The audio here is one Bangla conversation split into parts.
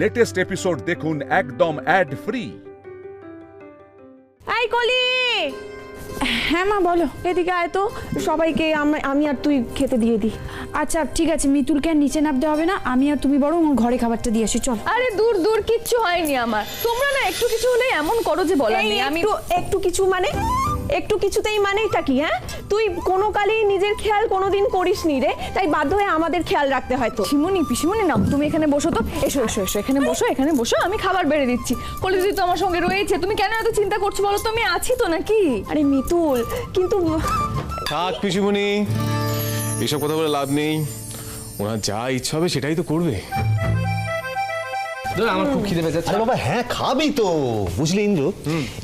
লেটেস্ট এপিসোড দেখুন একদম অ্যাড ফ্রি। এই কলি, হ্যাঁ মা বলো। এদিকে আয় তো, সবাইকে আমি আর তুই খেতে দিয়ে দিই। আচ্ছা ঠিক আছে, মিতুলকে আর নিচে নামতে হবে না, আমি আর তুমি বরং ওর ঘরে খাবারটা দিয়ে আসি। চল। আরে দূর দূর, কিচ্ছু হয়নি আমার। তোমরা না একটু কিছু হলে এমন করো যে বলার নেই। আমি একটু কিছু মানে একটু কিছুতেই মানেটা কি? হ্যাঁ, তুই কোনো কালেই নিজের খেয়াল কোনোদিন করিস নি রে, তাই বাধ্য হয়ে আমাদের খেয়াল রাখতে হয়। তো পিসিমণি নাও, তুমি এখানে বসো তো। এসো এসো এসো, এখানে বসো, আমি খাবার বেড়ে দিচ্ছি। কলিদি তো আমার সঙ্গে রয়েছে, তুমি কেন এত চিন্তা করছো বলো তো? আমি আছি তো নাকি? আরে মিতুল, কিন্তু থাক পিসিমণি, এসব কথা বলে লাভ নেই। ওনার যা ইচ্ছা হবে সেটাই তো করবে। আমার খুব খিদে পেয়েছে। আরে বাবা হ্যাঁ খাবি তো, বুঝলি ইন্দ্র,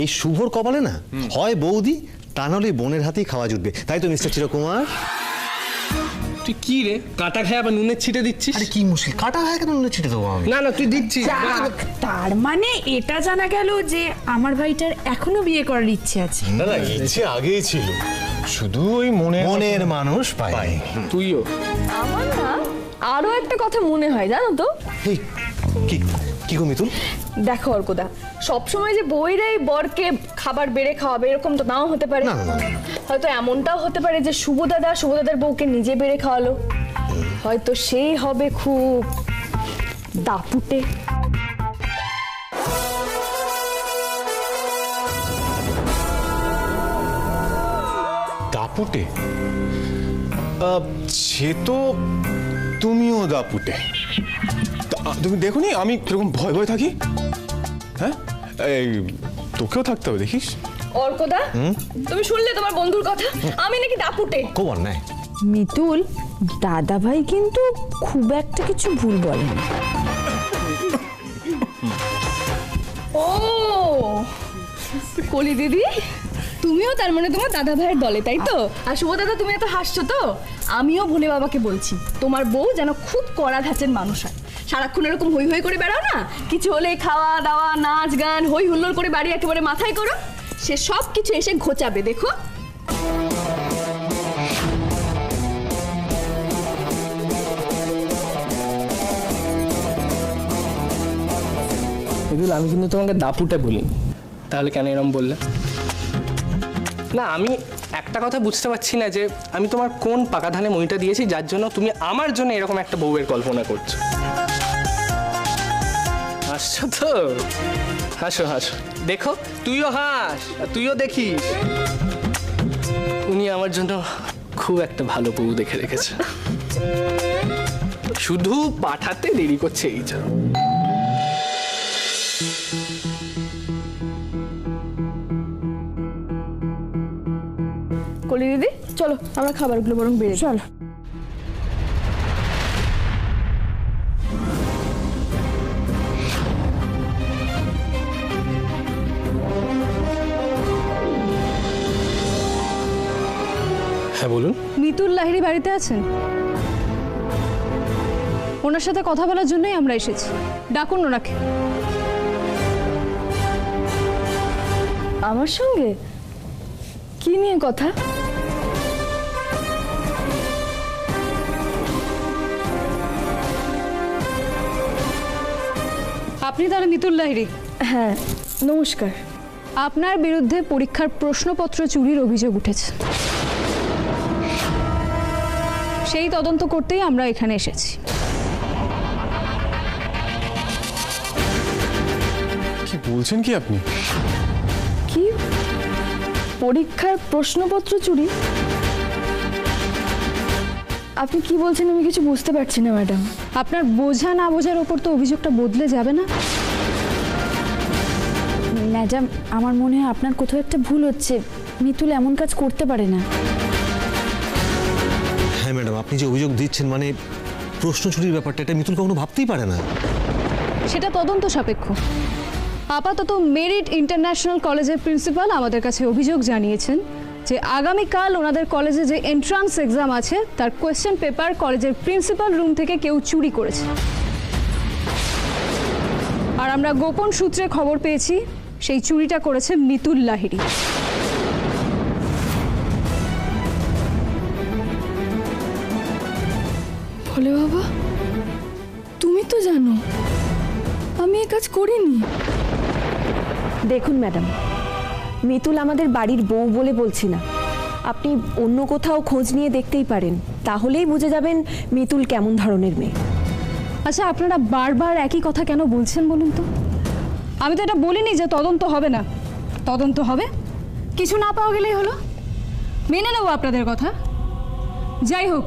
এই শুভর কপালে না হয় বৌদি, তা নাহলে বোনের হাতেই খাওয়া জুটবে। তাই তো মিস্টার চিরকুমার। তুই কি রে, কাটা খায় আবার নুনের ছিটে দিচ্ছিস? আরে কি মুশকিল, কাটা হয় কেন নুনে ছিটে দেবো আমি? না না তুই দিচ্ছিস। তার মানে এটা জানা গেল যে আমার ভাইটার এখনো বিয়ে করার ইচ্ছে আছে। না না, ইচ্ছে আগেই ছিল, শুধু ওই মনের মানুষ পায়। তুইও। আমার না আরো একটা কথা মনে হয়, জানো তো? এই কি কি গো মিতুল? দেখো অর্কদা, সবসময় যে বউরাই বরকে খাবার বেড়ে খাওয়াবে এরকম তো নাও হতে পারে। না, না, না। হয়তো এমনটাও হতে পারে যে শুভদাদার বউকে নিজে বেড়ে খাওয়ালো। হয়তো সেই হবে খুব দাপুটে। দাপুটে? সে তো তুমিও দাপুটে। তুমি দেখোনি আমি কিরকম ভয় ভয় থাকি? হ্যাঁ, এই তোকেও থাকতে হবে দেখিস। অর্কদা, তুমি শুনলে তোমার বন্ধুর কথা? আমি নাকি দাপুটে। খবর নাই। মিতুল, দাদা ভাই কিন্তু খুব একটা কিছু ভুল বলেন। ও কলি দিদি, তুমিও তার মানে তোমার দাদা ভাইয়ের দলে, তাই তো? আর শুভ দাদা, তুমি এত হাসছো তো? আমিও ভোলে বাবাকে বলছি, তোমার বউ যেন খুব কড়া ধাঁচের মানুষ হয়। সারাক্ষণ এরকম হই হই করে বেড়াও না, কিছু হলে খাওয়া দাওয়া নাচ গান হই হুল্লোড় করে বাড়ি একেবারে মাথায় করো। সে সব কিছু এসে ঘোচাবে, দেখো। আমি কিন্তু তোমাকে দাপুটে বলি, তাহলে কেন এরকম বললে? না, আমি একটা কথা বুঝতে পারছি না যে আমি তোমার কোন পাকা ধানে মইটা দিয়েছি যার জন্য তুমি আমার জন্য এরকম একটা বউয়ের কল্পনা করছো। হাসছো তো? হাসো হাসো, দেখো তুইও হাস আর তুইও দেখিস উনি আমার জন্য খুব একটা ভালো বউ দেখে রেখেছে, শুধু পাঠাতে দেরি করছে এই জন্য। কলি দিদি চলো, আমরা খাবারগুলো বরং বেড়ে চলো। হ্যাঁ বলুন। মিতুল লাহিড়ী বাড়িতে আছেন? ওনার সাথে কথা বলার জন্যই আমরা এসেছি, ডাকুন ওনাকে। আমার সঙ্গে কি নিয়ে কথা? আপনি তাহলে মিতুল লাহিড়ী? হ্যাঁ, নমস্কার। আপনার বিরুদ্ধে পরীক্ষার প্রশ্নপত্র চুরির অভিযোগ উঠেছে, সেই তদন্ত করতেই আমরা এখানে এসেছি। কি বলছেন কি আপনি? কি পরীক্ষার প্রশ্নপত্র চুরি? আপনি কি বলছেন আমি কিছু বুঝতে পারছি না ম্যাডাম। আপনার বোঝা না বোঝার ওপর তো অভিযোগটা বদলে যাবে না। ম্যাডাম, আমার মনে হয় আপনার কোথাও একটা ভুল হচ্ছে। মিতুল এমন কাজ করতে পারে না। হ্যাঁ ম্যাডাম, আপনি যে অভিযোগ দিচ্ছেন মানে প্রশ্ন চুরির ব্যাপারটা, এটা মিতুল কখনো ভাবতেই পারে না। সেটা তদন্ত সাপেক্ষ। আপাতত মেরিট ইন্টারন্যাশনাল কলেজের প্রিন্সিপাল আমাদের কাছে অভিযোগ জানিয়েছেন যে আগামীকাল ওনাদের কলেজে যে এন্ট্রান্স এক্সাম আছে তার কোয়েশ্চেন পেপার কলেজের প্রিন্সিপাল রুম থেকে কেউ চুরি করেছে। আর আমরা গোপন সূত্রে খবর পেয়েছি সেই চুরিটা করেছে মিতুল লাহিড়ী। ভোলে বাবা, তুমি তো জানো? এই কাজ করিনি। দেখুন ম্যাডাম, মিতুল আমাদের বাড়ির বউ বলে বলছি না, আপনি অন্য কোথাও খোঁজ নিয়ে দেখতেই পারেন, তাহলেই বুঝে যাবেন মিতুল কেমন ধরনের মেয়ে। আচ্ছা, আপনারা বারবার একই কথা কেন বলছেন বলুন তো? আমি তো এটা বলিনি যে তদন্ত হবে না। তদন্ত হবে, কিছু না পাওয়া গেলেই হলো, মেনে নেবো আপনাদের কথা। যাই হোক,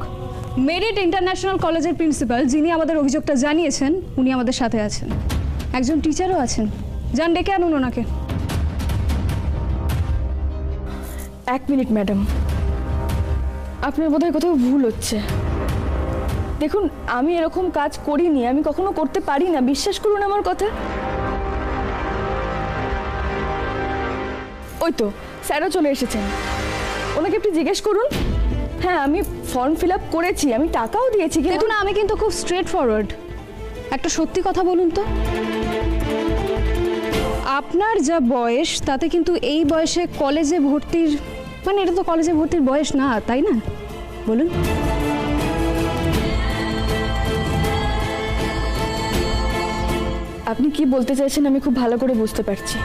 মেরিট ইন্টারন্যাশনাল কলেজের প্রিন্সিপাল যিনি আমাদের অভিযোগটা জানিয়েছেন উনি আমাদের সাথে আছেন, একজন টিচারও আছেন। যান, ডেকে আনুন ওনাকে। এক মিনিট ম্যাডাম, আপনার বোধহয় কোথাও ভুল হচ্ছে। দেখুন, আমি এরকম কাজ করিনি, আমি কখনো করতে পারি না, বিশ্বাস করুন আমার কথা। ওই তো স্যারও চলে এসেছেন, ওনাকে একটু জিজ্ঞেস করুন। হ্যাঁ, আমি ফর্ম ফিল আপ করেছি, আমি টাকাও দিয়েছি। কিন্তু দেখুন, আমি কিন্তু খুব স্ট্রেট ফরওয়ার্ড, একটা সত্যি কথা বলুন তো, আপনার যা বয়স তাতে কিন্তু এই বয়সে কলেজে ভর্তির, মানে এটা তো কলেজে ভর্তির বয়স না, তাই না? বলুন। আপনি কি বলতে চাইছেন আমি খুব ভালো করে বুঝতে পারছি,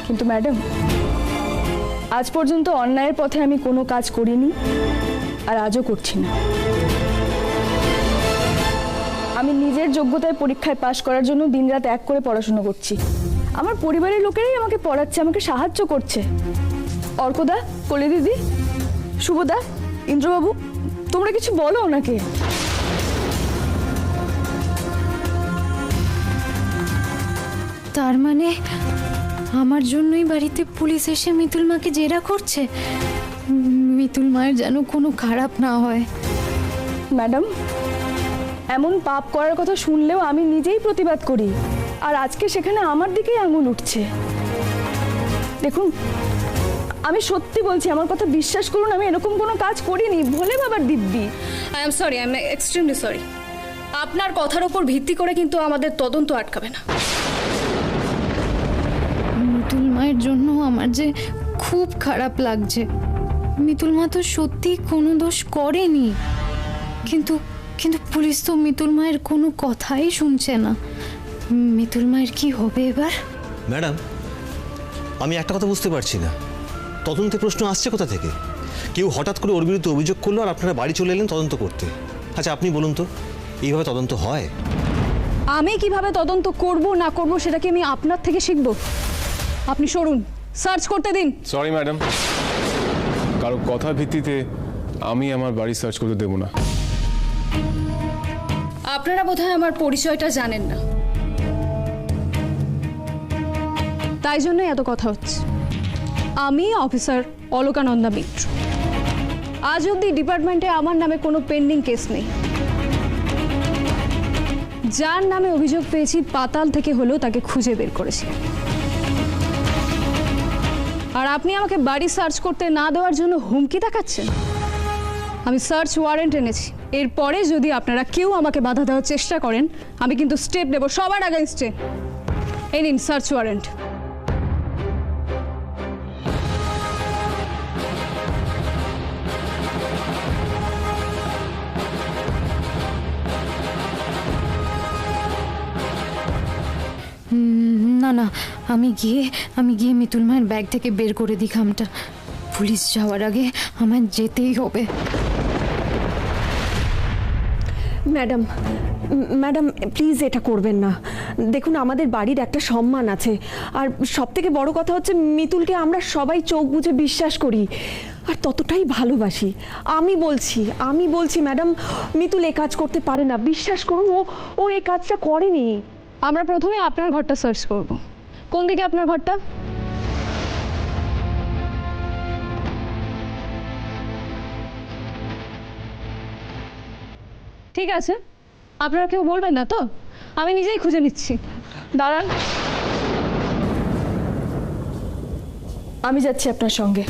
কিন্তু ম্যাডাম আজ পর্যন্ত অন্যায়ের পথে আমি কোনো কাজ করিনি, আর আজও করছি না। আমি নিজের যোগ্যতায় পরীক্ষায় পাশ করার জন্য দিনরাত এক করে পড়াশোনা করছি। আমার পরিবারের লোকেরাই আমাকে পড়াচ্ছে, আমাকে সাহায্য করছে। অর্কদা, কলি দিদি, শুভদা, ইন্দ্রবাবু, তোমরা কিছু বলো ওনাকে। তার মানে আমার জন্যই বাড়িতে পুলিশ এসে মিতুল মাকে জেরা করছে? মিতুল মায়ের যেন কোনো খারাপ না হয়। ম্যাডাম, এমন পাপ করার কথা শুনলেও আমি নিজেই প্রতিবাদ করি, আর আজকে সেখানে আমার দিকেই আঙুল উঠছে। দেখুন, আমি সত্যি বলছি, আমার কথা বিশ্বাস করুন, আমি এরকম কোনো কাজ করিনি। ভোলে বাবার দিব্যি। I am sorry, I am extremely sorry. আপনার কথার উপর ভিত্তি করে কিন্তু আমাদের তদন্ত আটকাবে না। মিতুল মায়ের জন্য আমার যে খুব খারাপ লাগছে। মিতুল মা তো সত্যি কোনো দোষ করেনি, কিন্তু কিন্তু পুলিশ তো মিতুল মায়ের কোনো কথাই শুনছে না। মিতুল মায়ের কি হবে এবার? ম্যাডাম, আমি একটা কথা বুঝতে পারছি না, তদন্তে প্রশ্ন আসছে কোথা থেকে? কেউ হঠাৎ করে ওর বিরুদ্ধে অভিযোগ করলো আর আপনারা বাড়ি চলে এলেন তদন্ত করতে। আচ্ছা, আপনি বলুন তো, এইভাবে তদন্ত হয়? আমি কিভাবে তদন্ত করব না করব সেটা কি আমি আপনার থেকে শিখব? আপনি সরুন, সার্চ করতে দিন। সরি ম্যাডাম, কারো কথার ভিত্তিতে আমি আমার বাড়ি সার্চ করতে দেবো না। আপনারা বোধহয় আমার পরিচয়টা জানেন না, তাই জন্যই এত কথা হচ্ছে। আমি অফিসার অলকানন্দা মিত্র। আজ অবধি ডিপার্টমেন্টে আমার নামে কোনো পেন্ডিং কেস নেই। যার নামে অভিযোগ পেয়েছি পাতাল থেকে হলেও তাকে খুঁজে বের করেছি। আর আপনি আমাকে বাড়ি সার্চ করতে না দেওয়ার জন্য হুমকি দেখাচ্ছেন। আমি সার্চ ওয়ারেন্ট এনেছি, এরপরে যদি আপনারা কেউ আমাকে বাধা দেওয়ার চেষ্টা করেন আমি কিন্তু স্টেপ নেব সবার এগেইনস্টে। এই নিন সার্চ ওয়ারেন্ট। না না, আমি গিয়ে মিতুল মায়ের ব্যাগ থেকে বের করে দিই খামটা। পুলিশ যাওয়ার আগে আমার যেতেই হবে। ম্যাডাম, ম্যাডাম প্লিজ এটা করবেন না। দেখুন, আমাদের বাড়ির একটা সম্মান আছে, আর সব থেকে বড় কথা হচ্ছে মিতুলকে আমরা সবাই চোখ বুজে বিশ্বাস করি আর ততটাই ভালোবাসি। আমি বলছি ম্যাডাম, মিতুল এ কাজ করতে পারে না, বিশ্বাস করুন, ও এই কাজটা করেনি। আমরা প্রথমে আপনার ঘরটা সার্চ করব। কোন দিকে আপনার ঘরটা? ঠিক আছে, আপনারা কেউ বলবেন না তো? আমি নিজেই খুঁজে নিচ্ছি। দাঁড়ান, আমি যাচ্ছি আপনার সঙ্গে।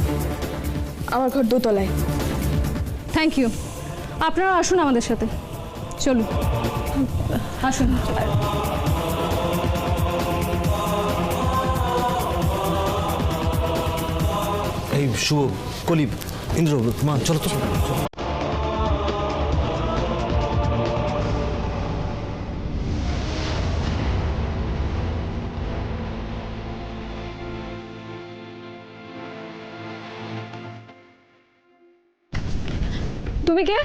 আমার ঘর দোতলায়। Thank you. আপনারা আসুন আমাদের সাথে, চলুন আসুন। এই শুভ, কলিব, ইন্দ্র, মা চলো তো। তুমি কে?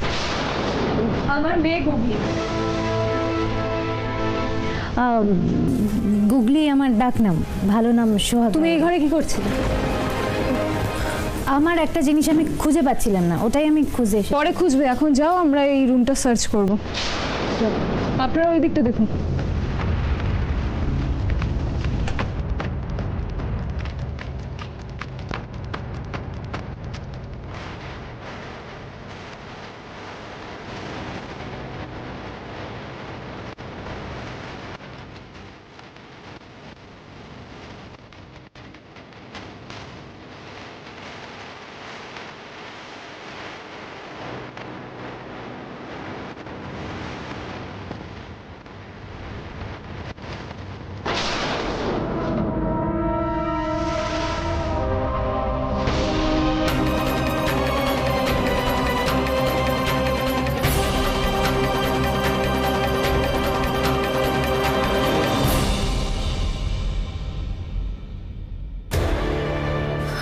আমার মেয়ে গুগলি। গুগলি আমার ডাক নাম, ভালো নাম সোহাগ। তুমি এই ঘরে কি করছিলে? আমার একটা জিনিস আমি খুঁজে পাচ্ছিলাম না, ওটাই আমি খুঁজে। পরে খুঁজবে, এখন যাও, আমরা এই রুমটা সার্চ করব। আপনারা ওই দিকটা দেখুন।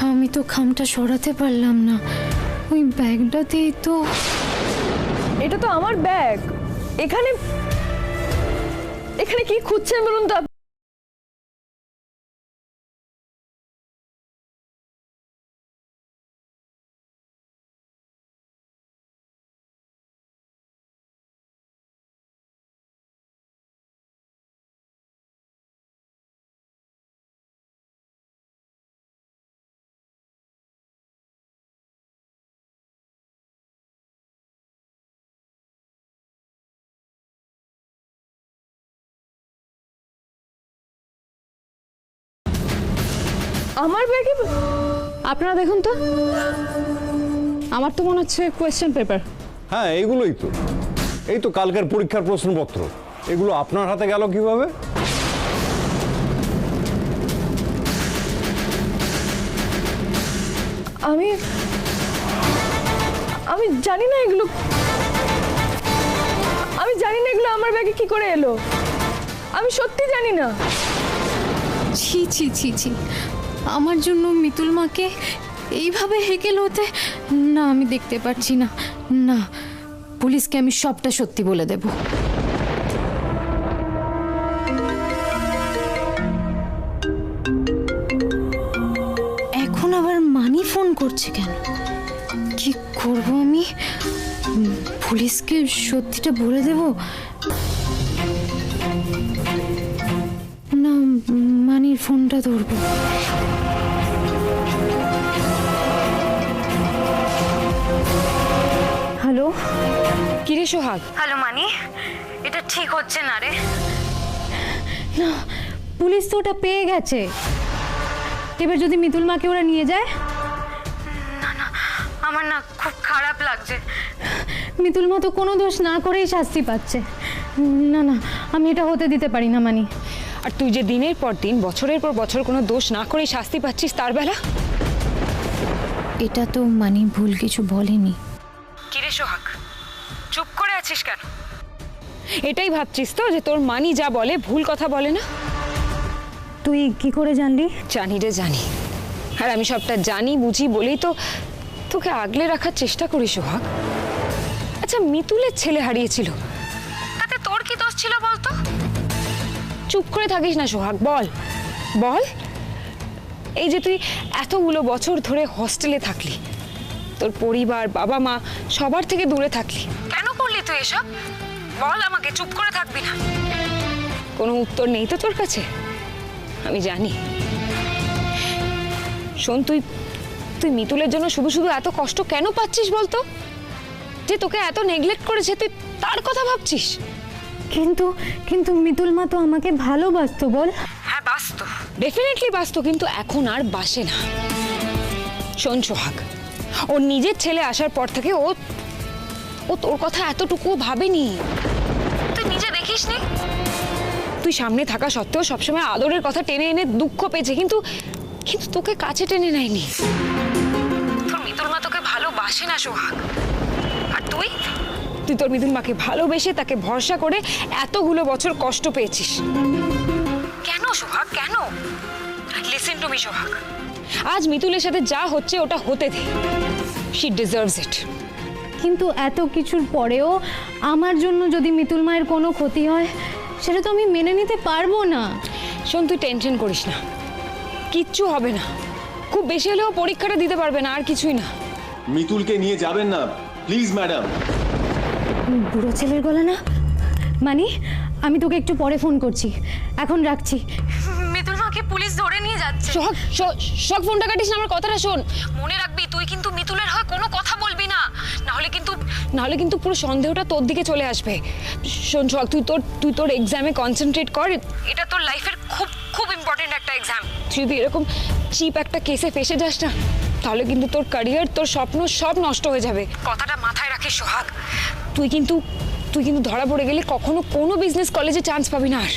আমি তো খামটা সরাতে পারলাম না, ওই ব্যাগটাতেই তো। এটা তো আমার ব্যাগ। এখানে এখানে কি খুঁজছেন বলুন তো? আমার ব্যাগে? আপনারা দেখুন তো, আমার তো মনে হচ্ছে কোয়েশ্চেন পেপার। হ্যাঁ, এইগুলোই তো, এই তো কালকের পরীক্ষার প্রশ্নপত্র। এগুলো আপনার হাতে গেল কিভাবে? আমি আমি জানি না এগুলো, আমি জানি না এগুলো আমার ব্যাগে কি করে এলো। আমি সত্যি জানি না। ছি ছি ছি ছি, আমার জন্য মিতুল মাকে এইভাবে হেকেল হতে না, আমি দেখতে পারছি না। না, পুলিশকে আমি সবটা সত্যি বলে দেব। এখন আবার মানি ফোন করছে কেন? কি করব আমি? পুলিশকে সত্যিটা বলে দেব না, মানির ফোনটা ধরবো। হ্যালো, কিরে সোহাগ? হ্যালো মানি, এটা ঠিক হচ্ছে না রে। না, পুলিশ তো ওটা পেয়ে গেছে। এবার যদি মিতুল মাকে ওরা নিয়ে যায়। না না, আমার না খুব খারাপ লাগছে। মিতুল মা তো কোনো দোষ না করেই শাস্তি পাচ্ছে। না না, আমি এটা হতে দিতে পারি না মানি। আর তুই যে দিনের পর দিন, বছরের পর বছর কোনো দোষ না করেই শাস্তি পাচ্ছিস, তার বেলা এটা তো মানি ভুল কিছু বলেনি। কিরে সোহাগ, চুপ করে আছিস কেন? এটাই ভাবছিস তো যে তোর মানি যা বলে ভুল কথা বলে না? তুই কি করে জানলি? জানি রে, জানি। আর আমি সবটা জানি বুঝি বলেই তো তোকে আগলে রাখার চেষ্টা করি সোহাগ। আচ্ছা, মিতুলের ছেলে হারিয়েছিল, তাতে তোর কি দোষ ছিল বলতো? চুপ করে থাকিস না সোহাগ, বল বল। এই যে তুই এতগুলো বছর ধরে হস্টেলে থাকলি, তোর পরিবার, বাবা মা সবার থেকে দূরে থাকলি, কেন করলি তুই এসব? বল আমাকে, চুপ করে থাকবি না। কোনো উত্তর নেই তো তোর কাছে? আমি জানি। শোন, তুই তুই মিতুলের জন্য শুধু শুধু এত কষ্ট কেন পাচ্ছিস বলতো? যে তোকে এত নেগলেক্ট করেছে, তুই তার কথা ভাবছিস? কিন্তু কিন্তু মিতুল মা তো আমাকে ভালোবাসতো, বল। হ্যাঁ বাসতো, ডেফিনেটলি বাসতো, কিন্তু এখন আর বাসে না। শোন সোহাগ, ওর নিজের ছেলে আসার পর থেকে ও তোর কথা এতটুকুও ভাবেনি। তুই নিজে দেখিসনি? তুই সামনে থাকা সত্ত্বেও সবসময় আদরের কথা টেনে এনে দুঃখ পেয়েছে, কিন্তু কিন্তু তোকে কাছে টেনে নেয়নি। তোর মিতুল মা তোকে ভালোবাসে না সোহাগ। আর তুই তুই তোর মিতুল মাকে ভালোবেসে তাকে ভরসা করে এতগুলো বছর কষ্ট পেয়েছিস। কেন সোহাগ, কেন? লিসেন টু মি সোহাগ, আজ মিতুলের সাথে যা হচ্ছে ওটা হতে দে। শি ডিজার্ভস ইট। কিন্তু এত কিছুর পরেও আমার জন্য যদি মিতুল মায়ের কোনো ক্ষতি হয় সেটা তো আমি মেনে নিতে পারবো না। শোন, তুই টেনশন করিস না, কিচ্ছু হবে না। খুব বেশি হলেও পরীক্ষাটা দিতে পারবে না, আর কিছুই না। মিতুলকে নিয়ে যাবেন না প্লিজ ম্যাডাম। বুড়ো ছেলের গলা না? মানে আমি তোকে একটু পরে ফোন করছি, এখন রাখছি। মিতুল মাকে পুলিশ ধরে নিয়ে যাচ্ছে। শখ ফোনটা কাটিস না, আমার কথাটা শোন। মনে রাখবি তুই কিন্তু মিতুলের হয়ে কোনো কথা বলবি না, নাহলে কিন্তু পুরো সন্দেহটা তোর দিকে চলে আসবে। শোন শখ, তুই তোর এক্সামে কনসেন্ট্রেট কর, এটা তোর লাইফের খুব খুব ইম্পর্টেন্ট একটা এক্সাম। তুই যদি এরকম চিপ একটা কেসে ফেসে যাস না, তাহলে কিন্তু তোর ক্যারিয়ার, তোর স্বপ্ন সব নষ্ট হয়ে যাবে। কথাটা মাথায় রাখিস সোহাগ। তুই কিন্তু ধরা পড়ে গেলে কখনো কোনো বিজনেস কলেজে চান্স পাবি না। আর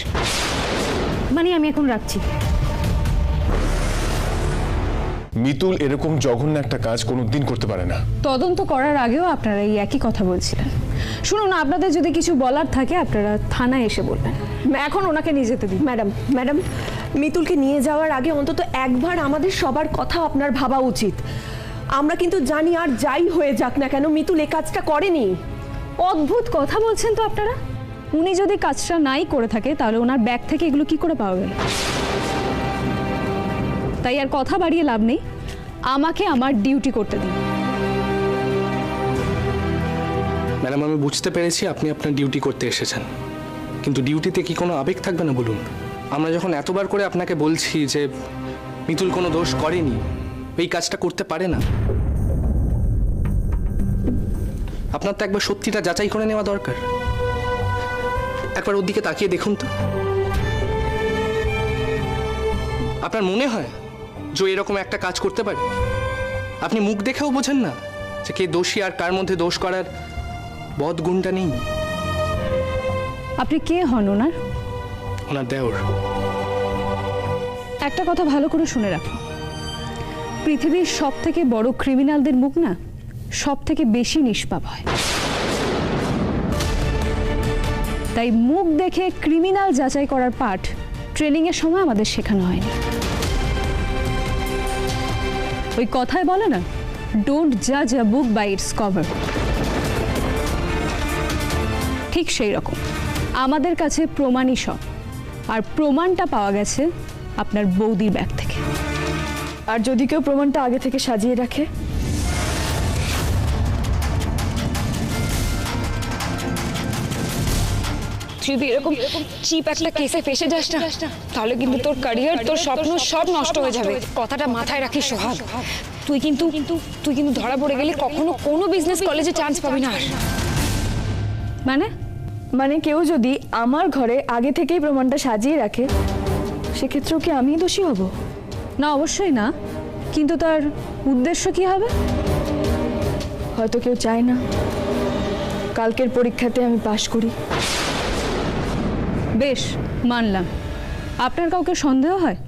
মানে আমি এখন রাখছি। মিতুল এরকম জঘন্য একটা কাজ কোনোদিন করতে পারে না। তদন্ত করার আগেও আপনারা এই একই কথা বলছিলেন। শুনুন, আপনাদের যদি কিছু বলার থাকে আপনারা থানায় এসে বলবেন, এখন ওনাকে নিয়ে যেতে দিন। ম্যাডাম, মিতুলকে নিয়ে যাওয়ার আগে অন্তত একবার আমাদের সবার কথা আপনার ভাবা উচিত। আমরা কিন্তু জানি, আর যাই হয়ে যাক না কেন, মিতুল এই কাজটা করেনি। অদ্ভুত কথা বলছেন তো আপনারা। উনি যদি কাজটা নাই করে থাকে তাহলে ওনার ব্যাগ থেকে এগুলো কি করে পাওয়া গেল? তাই আর কথা বাড়িয়ে লাভ নেই, আমাকে আমার ডিউটি করতে দিন। ম্যাডাম, আমি বুঝতে পেরেছি আপনি আপনার ডিউটি করতে এসেছেন, কিন্তু ডিউটিতে কি কোনো আবেগ থাকবে না বলুন? আমরা যখন এতবার করে আপনাকে বলছি যে মিতুল কোনো দোষ করেনি, এই কাজটা করতে পারে না, আপনার তো একবার সত্যিটা যাচাই করে নেওয়া দরকার। একবার ওর দিকে তাকিয়ে দেখুন তো। আপনার মনে হয় যে এরকম একটা কাজ করতে পারে? আপনি মুখ দেখেও বোঝেন না যে কে দোষী আর কার মধ্যে দোষ করার বদ গুণটা নেই? আপনি কে হন ওনার? ওনার দেওর। একটা কথা ভালো করে শুনে রাখো, পৃথিবীর সব থেকে বড় ক্রিমিনালদের মুখ না সব থেকে বেশি নিষ্পাপ হয়। তাই মুখ দেখে ক্রিমিনাল যাচাই করার পাঠ ট্রেনিং এর সময় আমাদের শেখানো হয়নি। ওই কথায় বলে না, ডোন্ট জাজ আ বুক বাই ইটস কভার। ঠিক সেই রকম আমাদের কাছে প্রমাণই সব, আর প্রমাণটা পাওয়া গেছে আপনার বৌদির ব্যাগ থেকে। আর যদি কেউ প্রমাণটা আগে থেকে সাজিয়ে রাখে? তুই যদি এরকম চিপ একটা কেসে ফেসে যাস না, তাহলে কিন্তু তোর ক্যারিয়ার, তোর স্বপ্ন সব নষ্ট হয়ে যাবে। কথাটা মাথায় রাখিস সোহাগ। তুই কিন্তু ধরা পড়ে গেলে কখনো কোনো বিজনেস কলেজে চান্স পাবি না। মানে কেউ যদি আমার ঘরে আগে থেকেই প্রমাণটা সাজিয়ে রাখে, সেক্ষেত্রেও কি আমিই দোষী হব? না, অবশ্যই না। কিন্তু তার উদ্দেশ্য কি হবে? হয়তো কেউ চায় না কালকের পরীক্ষাতে আমি পাশ করি। বেশ, মানলাম। আপনার কাউকে সন্দেহ হয়?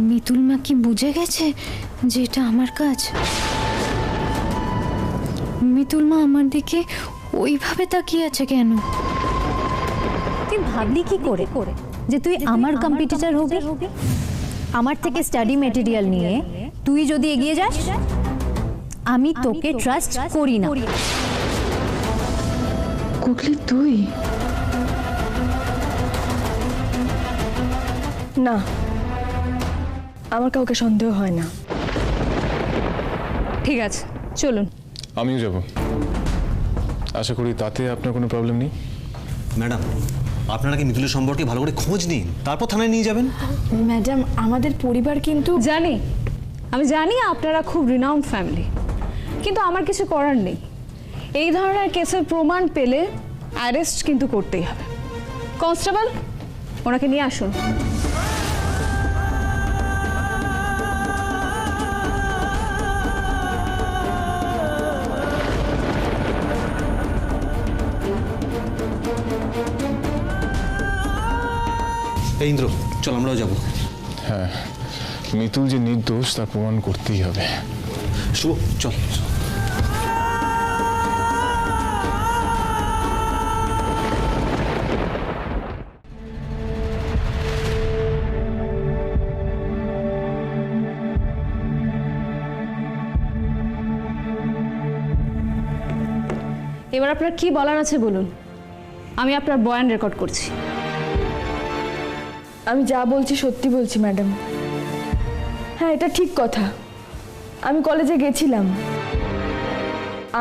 মিতুল মা কি বুঝে গেছে যে এটা আমার কাজ? মিতুল মা আমার দিকে ওইভাবে তাকিয়ে আছে কেন? তুই ভাবলি কি করে যে তুই আমার কম্পিটিটর হবি? আমার থেকে স্টাডি মেটেরিয়াল নিয়ে তুই যদি এগিয়ে যাস, আমি তোকে ট্রাস্ট করি না। কুকলি, তুই? না, আমার কাউকে সন্দেহ হয় না। ঠিক আছে, চলুন। আমিও যাব। আশা করি তাতে আপনার কোনো প্রবলেম নেই। ম্যাডাম, আপনারা কি মিতুলের সম্পর্কে ভালো করে খোঁজ নিন, তারপর থানায় নিয়ে যাবেন। ম্যাডাম, আমাদের পরিবার কিন্তু আমি জানি আপনারা খুব রিনাউন্ড ফ্যামিলি, কিন্তু আমার কিছু করার নেই। এই ধরনের কেসের প্রমাণ পেলে অ্যারেস্ট কিন্তু করতেই হবে। কনস্টেবল, ওনাকে নিয়ে আসুন। ইন্দ্র, চল আমরাও যাবো। হ্যাঁ, মিতুল যে নির্দোষ তা প্রমাণ করতেই হবে। শুভ, চল। এবার আপনার কি বলার আছে বলুন, আমি আপনার বয়ান রেকর্ড করছি। আমি যা বলছি সত্যি বলছি ম্যাডাম। হ্যাঁ, এটা ঠিক কথা। আমি কলেজে গেছিলাম।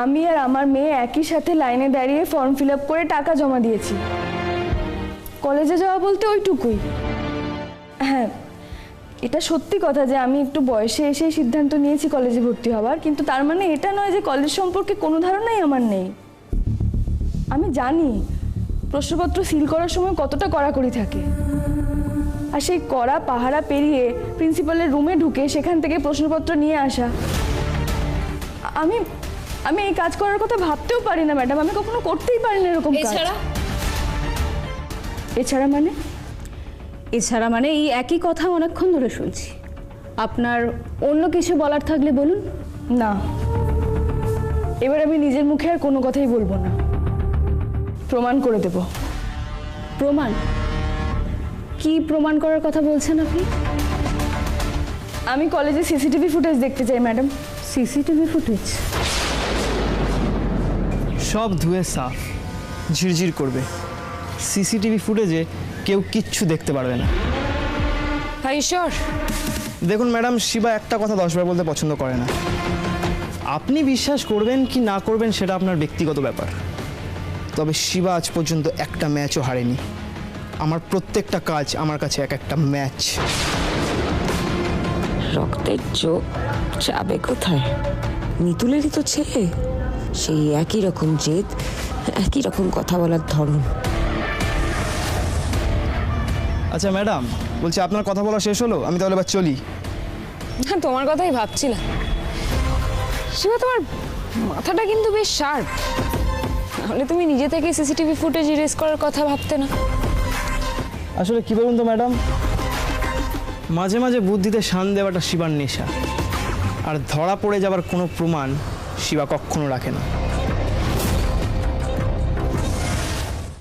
আমি আর আমার মেয়ে একই সাথে লাইনে দাঁড়িয়ে ফর্ম ফিল আপ করে টাকা জমা দিয়েছি। কলেজে যাওয়া বলতে ওইটুকুই। হ্যাঁ, এটা সত্যি কথা যে আমি একটু বয়সে এসেই সিদ্ধান্ত নিয়েছি কলেজে ভর্তি হওয়ার, কিন্তু তার মানে এটা নয় যে কলেজ সম্পর্কে কোনো ধারণাই আমার নেই। আমি জানি প্রশ্নপত্র সিল করার সময় কতটা কড়াকড়ি থাকে, আর সেই কড়া পাহারা পেরিয়ে প্রিন্সিপালের রুমে ঢুকে সেখান থেকে প্রশ্নপত্র নিয়ে আসা। আমি আমি এই কাজ করার কথা ভাবতেও পারি না ম্যাডাম। আমি কখনো করতেই পারি না এরকম কাজ। এছাড়া মানে এই একই কথা অনেকক্ষণ ধরে শুনছি। আপনার অন্য কিছু বলার থাকলে বলুন। না, এবার আমি নিজের মুখে আর কোনো কথাই বলবো না, প্রমাণ করে দেব। প্রমাণ? কি প্রমাণ করার কথা বলছেন আপনি? আমি কলেজে সিসিটিভি ফুটেজ দেখতে চাই ম্যাডাম। CCTV footage? সব ধুয়ে সাফ, ঝিরঝির করবে। সিসিটিভি ফুটেজে কেউ কিচ্ছু দেখতে পারবে না। ঈশ্বর, দেখুন ম্যাডাম, শিবা একটা কথা 10 বার বলতে পছন্দ করে না। আপনি বিশ্বাস করবেন কি না করবেন সেটা আপনার ব্যক্তিগত ব্যাপার, তবে শিবা আজ পর্যন্ত একটা ম্যাচও হারেনি। আমার প্রত্যেকটা কাজ আমার কাছে এক একটা ম্যাচ। রক্তের চোখ যাবে কোথায়? মিতুলেরই তো ছেলে, সেই একই রকম জেদ, একই রকম কথা বলার ধরন। আচ্ছা ম্যাডাম, বলছি আপনার কথা বলা শেষ হলো? আমি তাহলে এবার চলি। হ্যাঁ, তোমার কথাই ভাবছিলাম। শিবা, তোমার মাথাটা কিন্তু বেশ শার্প। তাহলে তুমি নিজে থেকে সিসিটিভি ফুটেজ ইরেজ করার কথা ভাবতে না? আসলে কি বলুন তো ম্যাডাম, মাঝে মাঝে বুদ্ধিতে শান দেওয়াটা শিবার নেশা, আর ধরা পড়ে যাবার কোনো প্রমাণ শিবা কখনো রাখে না।